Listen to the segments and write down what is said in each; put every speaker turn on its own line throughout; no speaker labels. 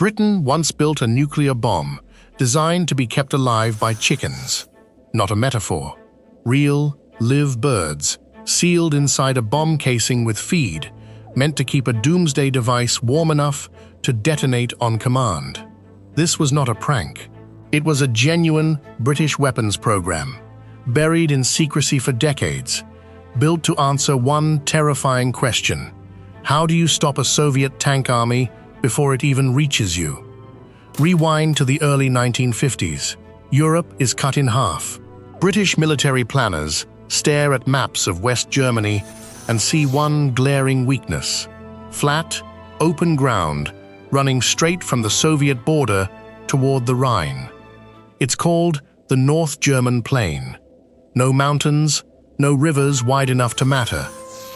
Britain once built a nuclear bomb designed to be kept alive by chickens. Not a metaphor. Real, live birds, sealed inside a bomb casing with feed, meant to keep a doomsday device warm enough to detonate on command. This was not a prank. It was a genuine British weapons program, buried in secrecy for decades, built to answer one terrifying question: how do you stop a Soviet tank army before it even reaches you? Rewind to the early 1950s. Europe is cut in half. British military planners stare at maps of West Germany and see one glaring weakness: flat, open ground running straight from the Soviet border toward the Rhine. It's called the North German Plain. No mountains, no rivers wide enough to matter,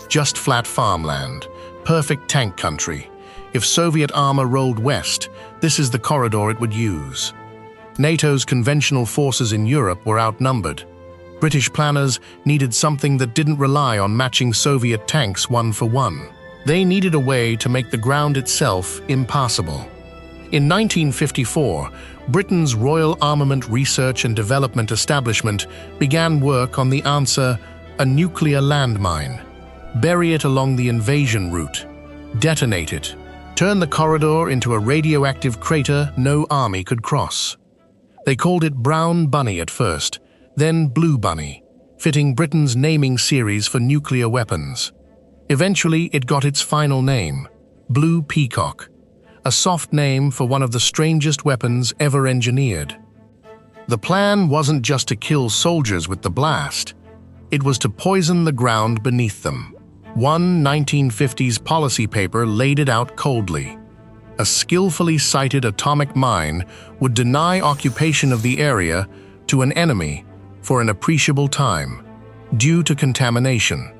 just flat farmland, perfect tank country. If Soviet armor rolled west, this is the corridor it would use. NATO's conventional forces in Europe were outnumbered. British planners needed something that didn't rely on matching Soviet tanks one for one. They needed a way to make the ground itself impassable. In 1954, Britain's Royal Armament Research and Development Establishment began work on the answer: a nuclear landmine. Bury it along the invasion route. Detonate it. Turn the corridor into a radioactive crater no army could cross. They called it Brown Bunny at first, then Blue Bunny, fitting Britain's naming series for nuclear weapons. Eventually, it got its final name, Blue Peacock, a soft name for one of the strangest weapons ever engineered. The plan wasn't just to kill soldiers with the blast. It was to poison the ground beneath them. One 1950s policy paper laid it out coldly. A skillfully sited atomic mine would deny occupation of the area to an enemy for an appreciable time, due to contamination.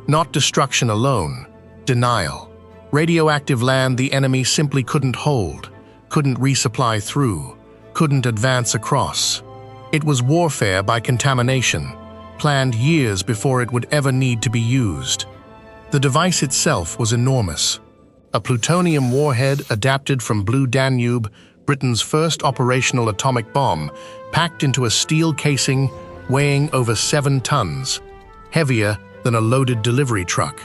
Not destruction alone, denial. Radioactive land the enemy simply couldn't hold, couldn't resupply through, couldn't advance across. It was warfare by contamination, planned years before it would ever need to be used. The device itself was enormous. A plutonium warhead adapted from Blue Danube, Britain's first operational atomic bomb, packed into a steel casing weighing over 7 tons, heavier than a loaded delivery truck.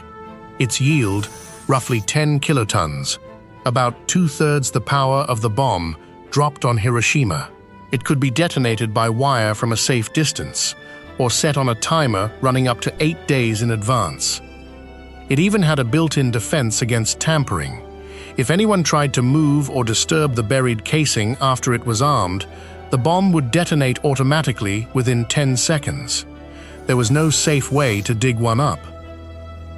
Its yield, roughly 10 kilotons, about 2/3 the power of the bomb dropped on Hiroshima. It could be detonated by wire from a safe distance, or set on a timer running up to 8 days in advance. It even had a built-in defense against tampering. If anyone tried to move or disturb the buried casing after it was armed, the bomb would detonate automatically within 10 seconds. There was no safe way to dig one up.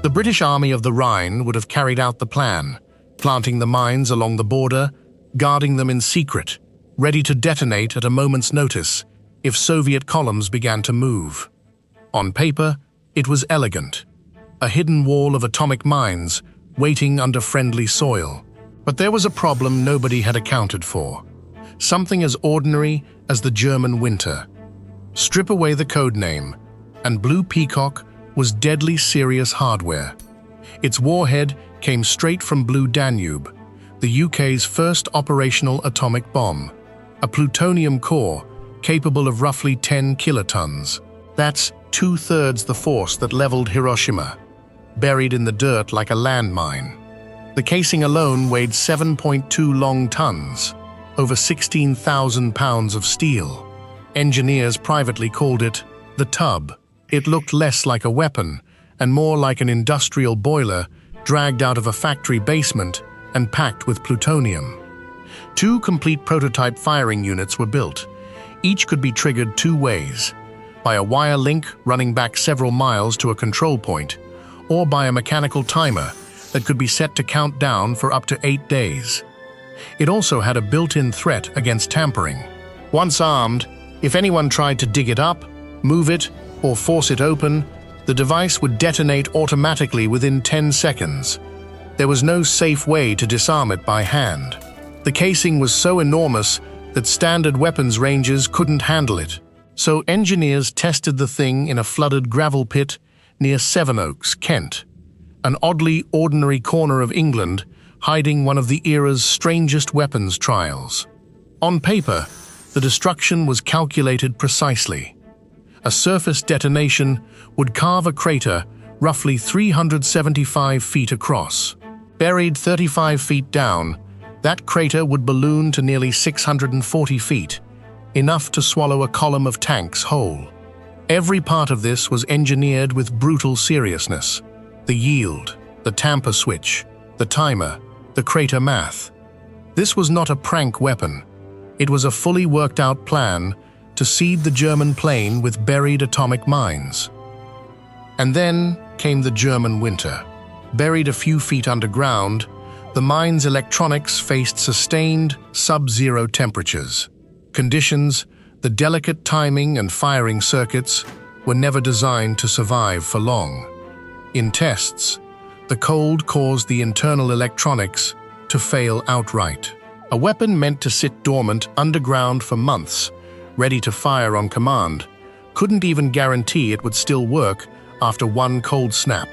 The British Army of the Rhine would have carried out the plan, planting the mines along the border, guarding them in secret, ready to detonate at a moment's notice if Soviet columns began to move. On paper, it was elegant. A hidden wall of atomic mines waiting under friendly soil. But there was a problem nobody had accounted for. Something as ordinary as the German winter. Strip away the code name, and Blue Peacock was deadly serious hardware. Its warhead came straight from Blue Danube, the UK's first operational atomic bomb, a plutonium core capable of roughly 10 kilotons. That's 2/3 the force that leveled Hiroshima, buried in the dirt like a landmine. The casing alone weighed 7.2 long tons, over 16,000 pounds of steel. Engineers privately called it the Tub. It looked less like a weapon and more like an industrial boiler dragged out of a factory basement and packed with plutonium. 2 complete prototype firing units were built. Each could be triggered 2 ways: by a wire link running back several miles to a control point, or by a mechanical timer that could be set to count down for up to 8 days. It also had a built-in threat against tampering. Once armed, if anyone tried to dig it up, move it, or force it open, the device would detonate automatically within 10 seconds. There was no safe way to disarm it by hand. The casing was so enormous that standard weapons ranges couldn't handle it. So engineers tested the thing in a flooded gravel pit near Sevenoaks, Kent, an oddly ordinary corner of England hiding one of the era's strangest weapons trials. On paper, the destruction was calculated precisely. A surface detonation would carve a crater roughly 375 feet across. Buried 35 feet down, that crater would balloon to nearly 640 feet, enough to swallow a column of tanks whole. Every part of this was engineered with brutal seriousness. The yield, the tamper switch, the timer, the crater math. This was not a prank weapon. It was a fully worked-out plan to seed the German plane with buried atomic mines. And then came the German winter. Buried a few feet underground, the mine's electronics faced sustained sub-zero temperatures. Conditions, the delicate timing and firing circuits, were never designed to survive for long. In tests, the cold caused the internal electronics to fail outright. A weapon meant to sit dormant underground for months, ready to fire on command, couldn't even guarantee it would still work after one cold snap.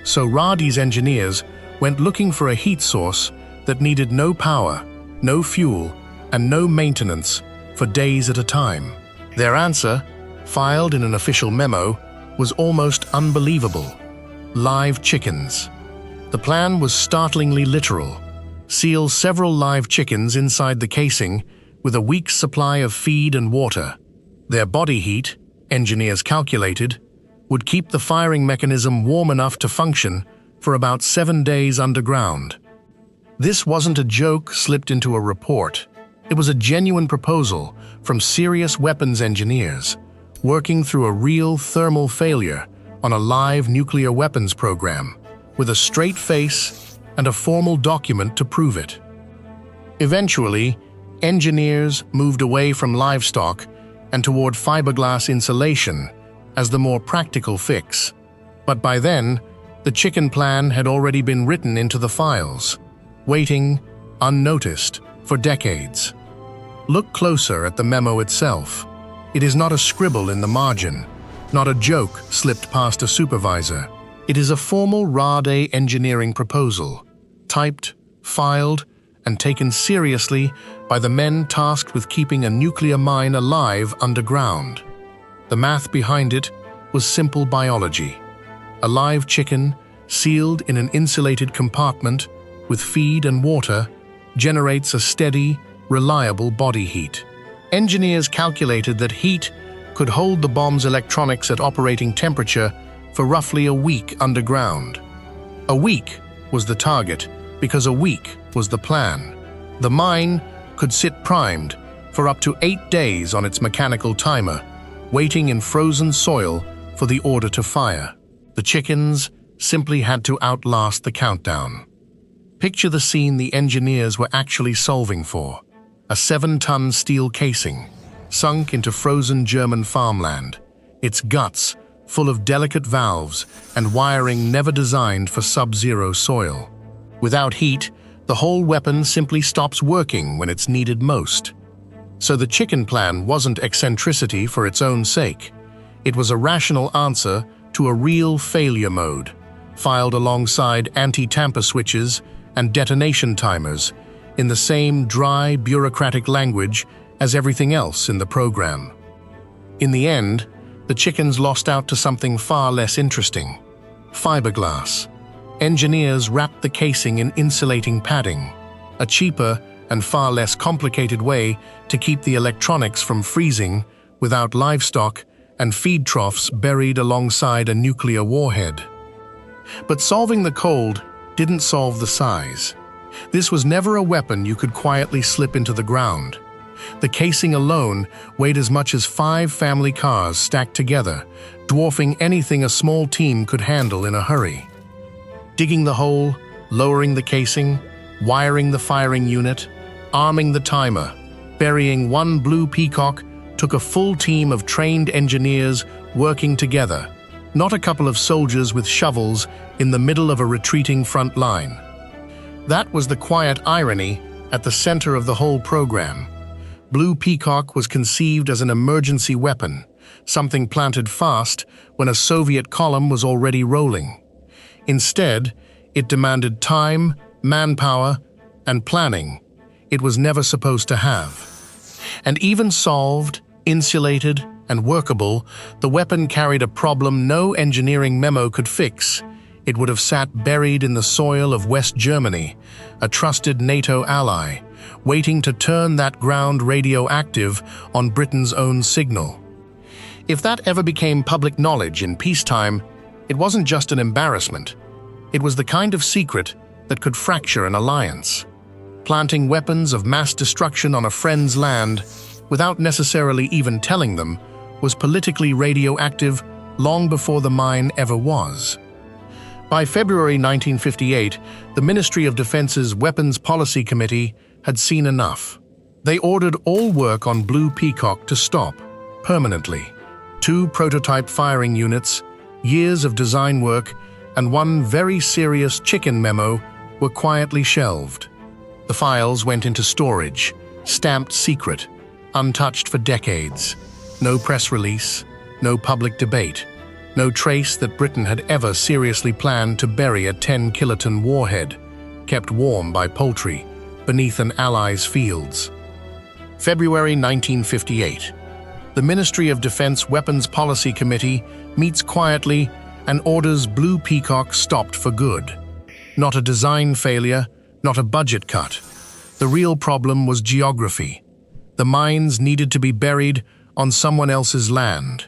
So Rade's engineers went looking for a heat source that needed no power, no fuel, and no maintenance for days at a time. Their answer, filed in an official memo, was almost unbelievable: live chickens. The plan was startlingly literal. Seal several live chickens inside the casing with a week's supply of feed and water. Their body heat, engineers calculated, would keep the firing mechanism warm enough to function for about 7 days underground. This wasn't a joke slipped into a report. It was a genuine proposal from serious weapons engineers, working through a real thermal failure on a live nuclear weapons program, with a straight face and a formal document to prove it. Eventually, engineers moved away from livestock and toward fiberglass insulation as the more practical fix. But by then, the chicken plan had already been written into the files, waiting, unnoticed, for decades. Look closer at the memo itself. It is not a scribble in the margin, not a joke slipped past a supervisor. It is a formal Rade engineering proposal, typed, filed, and taken seriously by the men tasked with keeping a nuclear mine alive underground. The math behind it was simple biology. A live chicken, sealed in an insulated compartment with feed and water, generates a steady, reliable body heat. Engineers calculated that heat could hold the bomb's electronics at operating temperature for roughly a week underground. A week was the target because a week was the plan. The mine could sit primed for up to 8 days on its mechanical timer, waiting in frozen soil for the order to fire. The chickens simply had to outlast the countdown. Picture the scene the engineers were actually solving for: a 7-ton steel casing, sunk into frozen German farmland, its guts full of delicate valves and wiring never designed for sub-zero soil. Without heat, the whole weapon simply stops working when it's needed most. So the chicken plan wasn't eccentricity for its own sake. It was a rational answer to a real failure mode, filed alongside anti-tamper switches and detonation timers, in the same dry, bureaucratic language as everything else in the program. In the end, the chickens lost out to something far less interesting: fiberglass. Engineers wrapped the casing in insulating padding, a cheaper and far less complicated way to keep the electronics from freezing without livestock and feed troughs buried alongside a nuclear warhead. But solving the cold didn't solve the size. This was never a weapon you could quietly slip into the ground. The casing alone weighed as much as 5 family cars stacked together, dwarfing anything a small team could handle in a hurry. Digging the hole, lowering the casing, wiring the firing unit, arming the timer, burying one Blue Peacock took a full team of trained engineers working together, not a couple of soldiers with shovels in the middle of a retreating front line. That was the quiet irony at the center of the whole program. Blue Peacock was conceived as an emergency weapon, something planted fast when a Soviet column was already rolling. Instead, it demanded time, manpower, and planning it was never supposed to have. And even solved, insulated, and workable, the weapon carried a problem no engineering memo could fix. It would have sat buried in the soil of West Germany, a trusted NATO ally, waiting to turn that ground radioactive on Britain's own signal. If that ever became public knowledge in peacetime, it wasn't just an embarrassment. It was the kind of secret that could fracture an alliance. Planting weapons of mass destruction on a friend's land, without necessarily even telling them, was politically radioactive long before the mine ever was. By February 1958, the Ministry of Defense's Weapons Policy Committee had seen enough. They ordered all work on Blue Peacock to stop, permanently. 2 prototype firing units, years of design work, and 1 very serious chicken memo were quietly shelved. The files went into storage, stamped secret, untouched for decades. No press release, no public debate, no trace that Britain had ever seriously planned to bury a 10-kiloton warhead, kept warm by poultry, beneath an Allies' fields. February 1958. The Ministry of Defense Weapons Policy Committee meets quietly and orders Blue Peacock stopped for good. Not a design failure, not a budget cut. The real problem was geography. The mines needed to be buried on someone else's land.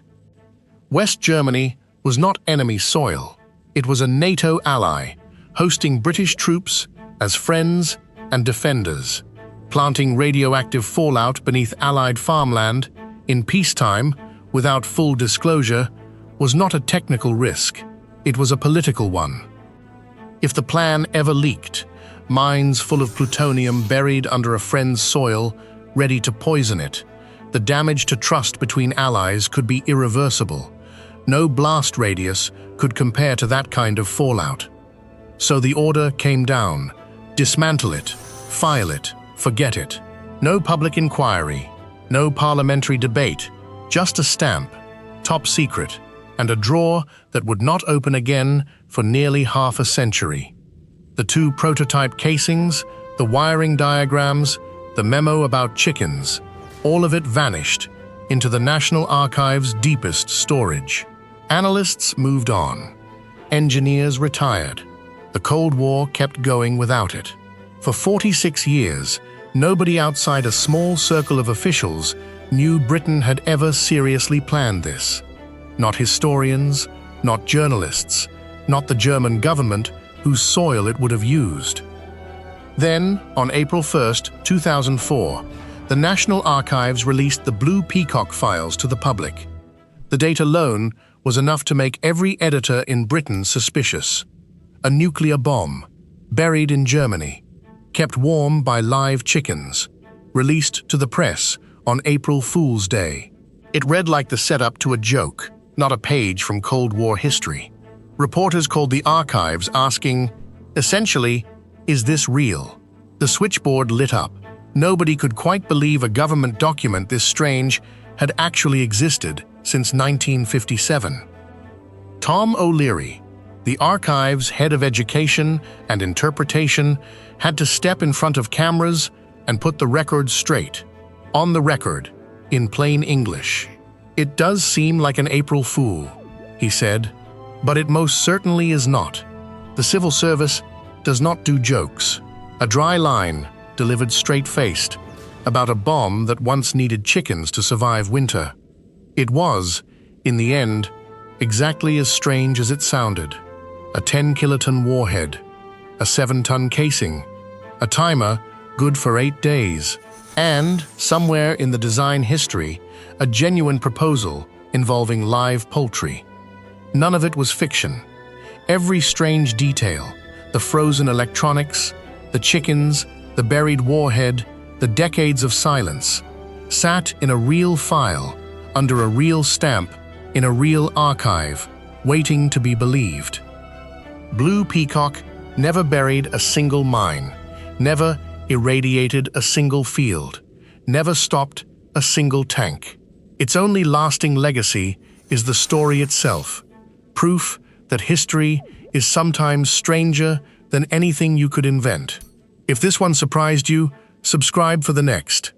West Germany was not enemy soil. It was a NATO ally, hosting British troops as friends and defenders. Planting radioactive fallout beneath Allied farmland in peacetime, without full disclosure, was not a technical risk. It was a political one. If the plan ever leaked, mines full of plutonium buried under a friend's soil, ready to poison it, the damage to trust between allies could be irreversible. No blast radius could compare to that kind of fallout. So the order came down: dismantle it, file it, forget it. No public inquiry, no parliamentary debate, just a stamp, top secret, and a drawer that would not open again for nearly half a century. The 2 prototype casings, the wiring diagrams, the memo about chickens, all of it vanished into the National Archives' deepest storage. Analysts moved on. Engineers retired. The Cold War kept going without it. For 46 years, nobody outside a small circle of officials knew Britain had ever seriously planned this. Not historians, not journalists, not the German government, whose soil it would have used. Then, on April 1, 2004, the National Archives released the Blue Peacock files to the public. The date alone was enough to make every editor in Britain suspicious. A nuclear bomb, buried in Germany, kept warm by live chickens, released to the press on April Fool's Day. It read like the setup to a joke, not a page from Cold War history. Reporters called the archives asking, essentially, is this real? The switchboard lit up. Nobody could quite believe a government document this strange had actually existed since 1957. Tom O'Leary, the archive's head of education and interpretation, had to step in front of cameras and put the record straight. On the record, in plain English. It does seem like an April Fool, he said, but it most certainly is not. The civil service does not do jokes. A dry line, delivered straight-faced, about a bomb that once needed chickens to survive winter. It was, in the end, exactly as strange as it sounded. A 10-kiloton warhead, a 7-ton casing, a timer good for 8 days, and, somewhere in the design history, a genuine proposal involving live poultry. None of it was fiction. Every strange detail, the frozen electronics, the chickens, the buried warhead, the decades of silence, sat in a real file, under a real stamp, in a real archive, waiting to be believed. Blue Peacock never buried a single mine, never irradiated a single field, never stopped a single tank. Its only lasting legacy is the story itself, proof that history is sometimes stranger than anything you could invent. If this one surprised you, subscribe for the next.